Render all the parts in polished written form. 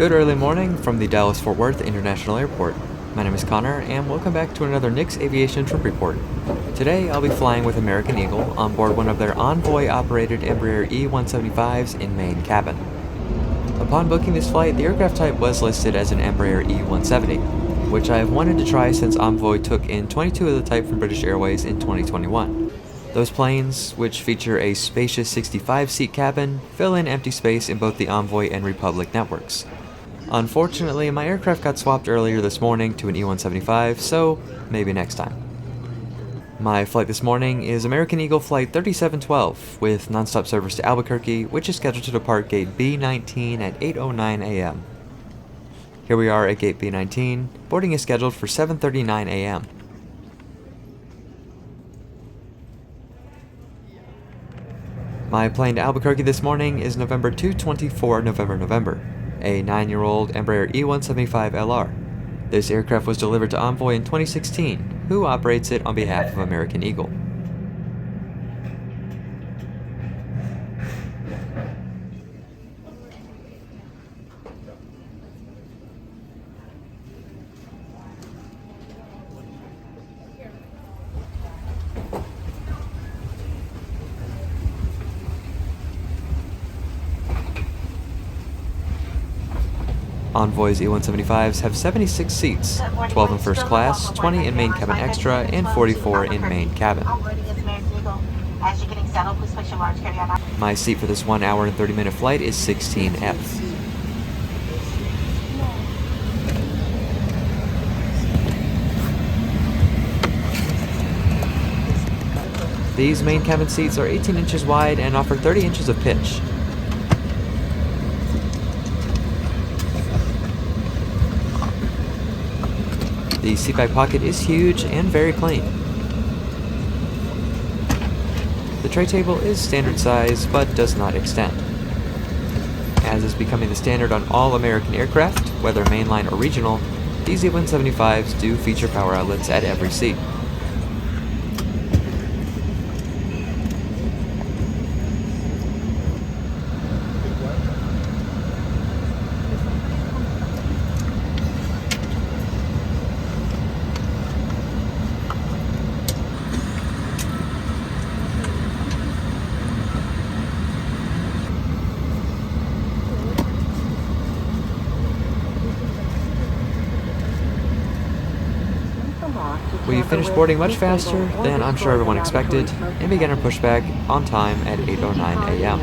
Good early morning from the Dallas-Fort Worth International Airport. My name is Connor, and welcome back to another Nix Aviation trip report. Today, I'll be flying with American Eagle on board one of their Envoy-operated Embraer E175s in main cabin. Upon booking this flight, the aircraft type was listed as an Embraer E170, which I have wanted to try since Envoy took in 22 of the type from British Airways in 2021. Those planes, which feature a spacious 65-seat cabin, fill in empty space in both the Envoy and Republic networks. Unfortunately, my aircraft got swapped earlier this morning to an E175, so maybe next time. My flight this morning is American Eagle Flight 3712 with nonstop service to Albuquerque, which is scheduled to depart Gate B19 at 8:09 a.m. Here we are at Gate B19. Boarding is scheduled for 7:39 a.m. My plane to Albuquerque this morning is November 224 November, a 9-year-old Embraer E175 LR. This aircraft was delivered to Envoy in 2016, who operates it on behalf of American Eagle. Envoy's E175s have 76 seats, 12 in first class, 20 in main cabin extra, and 44 in main cabin. My seat for this 1 hour and 30-minute flight is 16F. These main cabin seats are 18 inches wide and offer 30 inches of pitch. The seatback pocket is huge and very clean. The tray table is standard size, but does not extend. As is becoming the standard on all American aircraft, whether mainline or regional, these E175s do feature power outlets at every seat. We finished boarding much faster than I'm sure everyone expected, and began our pushback on time at 8:09 a.m.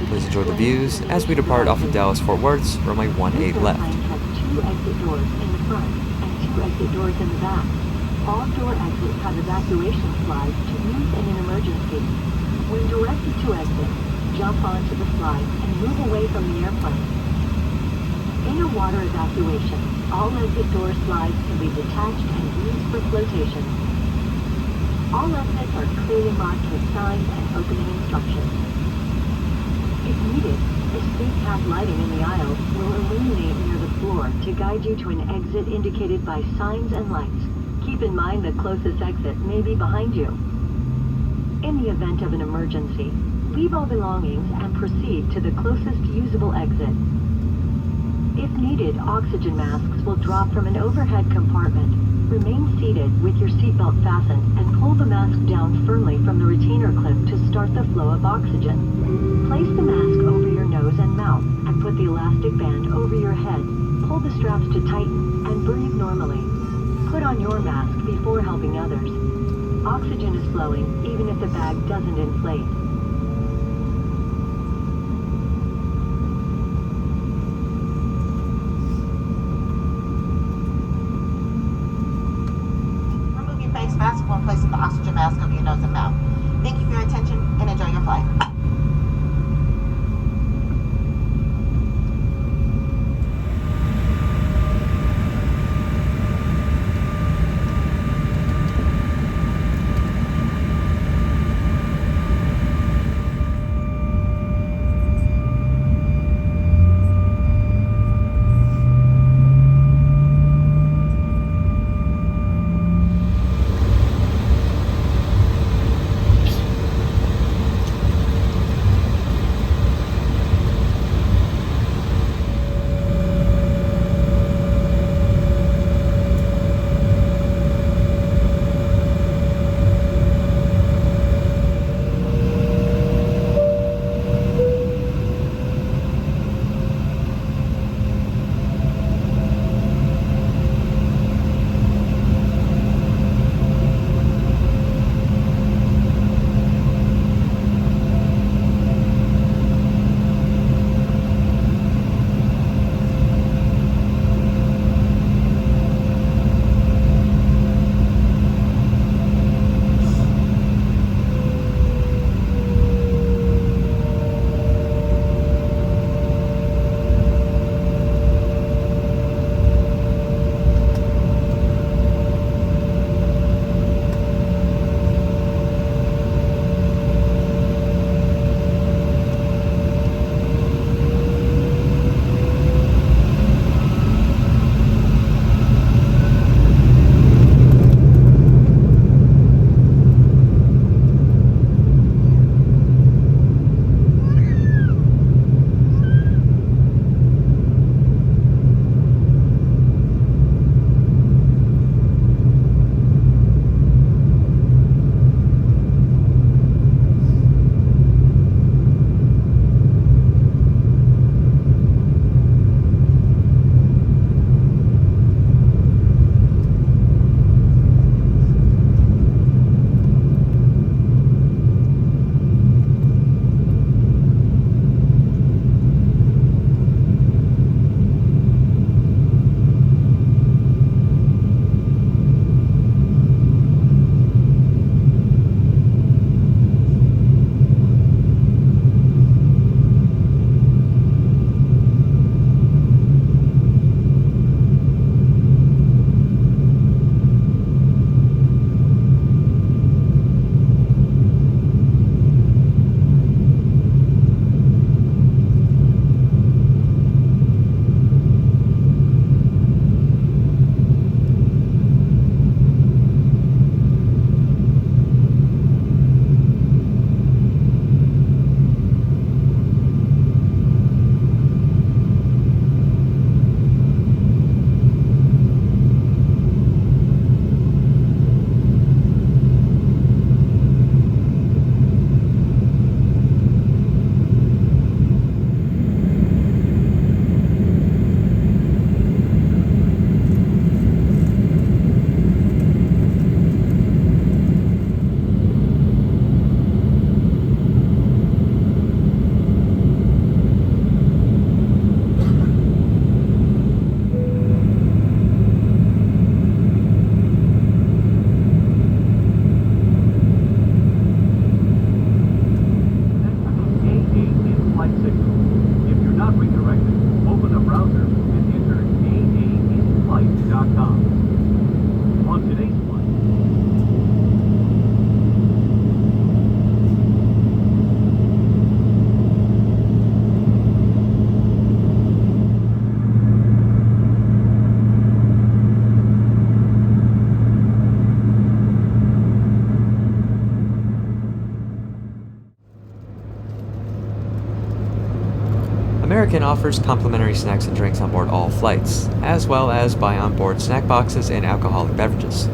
Please enjoy the views as we depart off of Dallas-Fort Worth's runway 18 left. Two exit doors in the front and 2 exit doors in the back. All door exits have evacuation slides to use in an emergency. When directed to exit, jump onto the slide and move away from the airplane. In a water evacuation, all exit door slides can be detached and used for flotation. All exits are clearly marked with signs and opening instructions. If needed, the speed cap lighting in the aisles will illuminate near the floor to guide you to an exit indicated by signs and lights. Keep in mind the closest exit may be behind you. In the event of an emergency, leave all belongings and proceed to the closest usable exit. If needed, oxygen masks will drop from an overhead compartment. Remain seated with your seatbelt fastened and pull the mask down firmly from the retainer clip to start the flow of oxygen. Place the mask over your nose and mouth and put the elastic band over your head. Pull the straps to tighten and breathe normally. Put on your mask before helping others. Oxygen is flowing even if the bag doesn't inflate. Placing the oxygen mask over your nose and mouth. Thank you for your attention and enjoy your flight. American offers complimentary snacks and drinks on board all flights, as well as buy on board snack boxes and alcoholic beverages.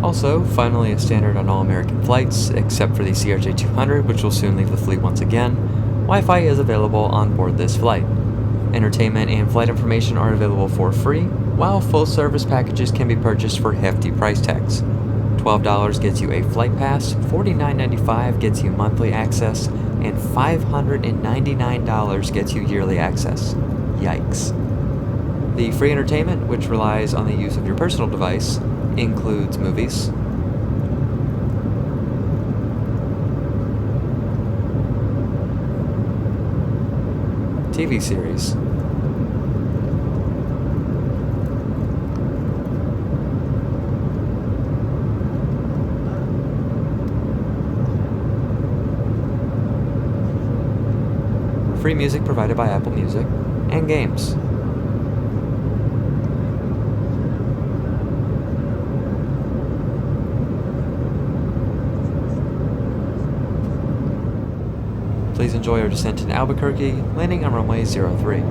Also, finally a standard on all American flights, except for the CRJ-200, which will soon leave the fleet once again, Wi-Fi is available on board this flight. Entertainment and flight information are available for free, while full service packages can be purchased for hefty price tags. $12 gets you a flight pass, $49.95 gets you monthly access, and $599 gets you yearly access. Yikes. The free entertainment, which relies on the use of your personal device, includes movies, TV series, free music provided by Apple Music, and games. Please enjoy our descent in Albuquerque, landing on runway 03.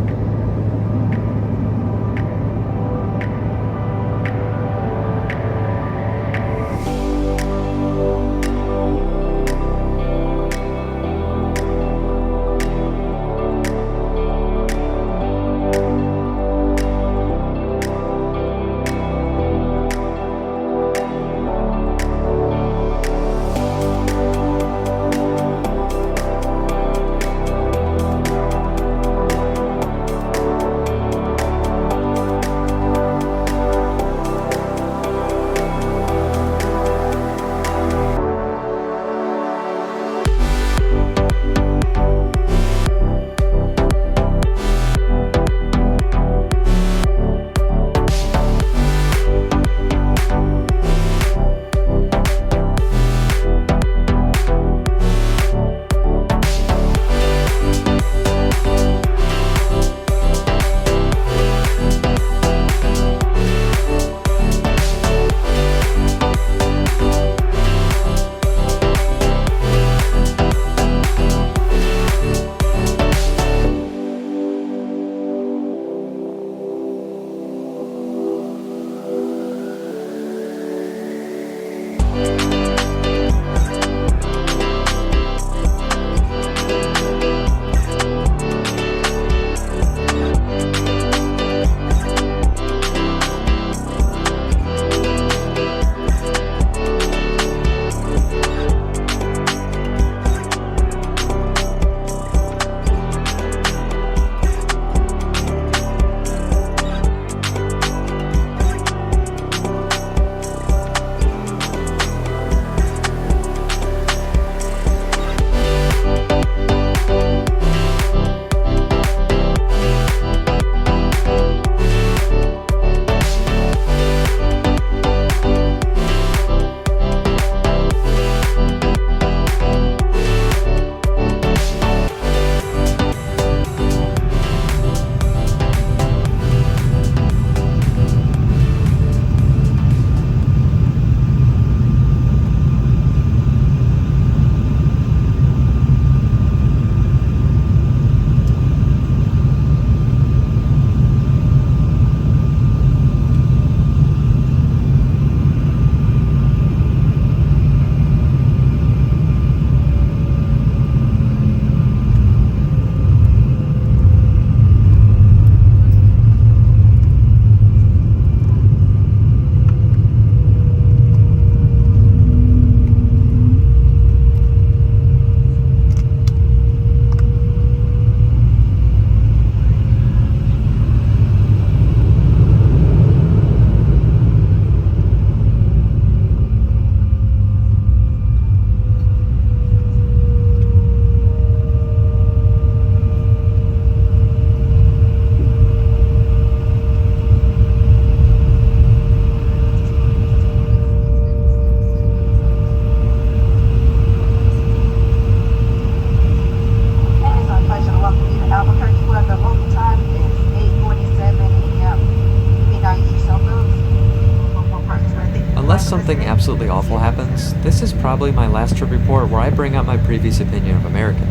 Unless something absolutely awful happens, this is probably my last trip report where I bring up my previous opinion of American.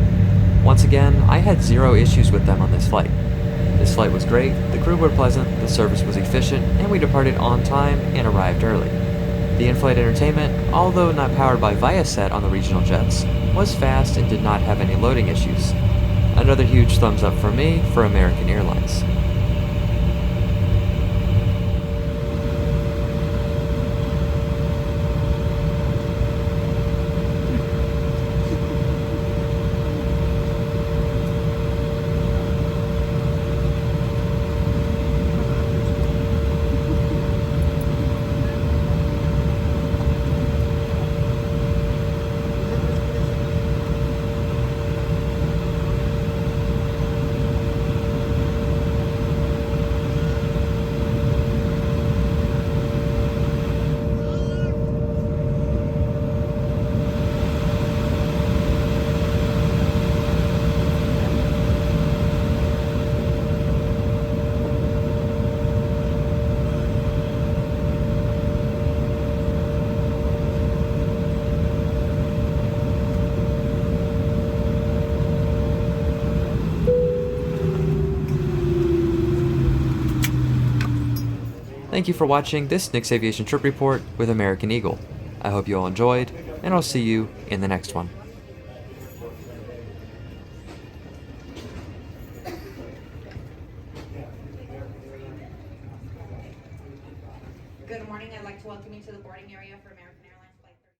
Once again, I had zero issues with them on this flight. This flight was great, the crew were pleasant, the service was efficient, and we departed on time and arrived early. The in-flight entertainment, although not powered by Viasat on the regional jets, was fast and did not have any loading issues. Another huge thumbs up from me for American Airlines. Thank you for watching this Nix Aviation trip report with American Eagle. I hope you all enjoyed, and I'll see you in the next one. Good morning. I'd like to welcome you to the boarding area for American Airlines.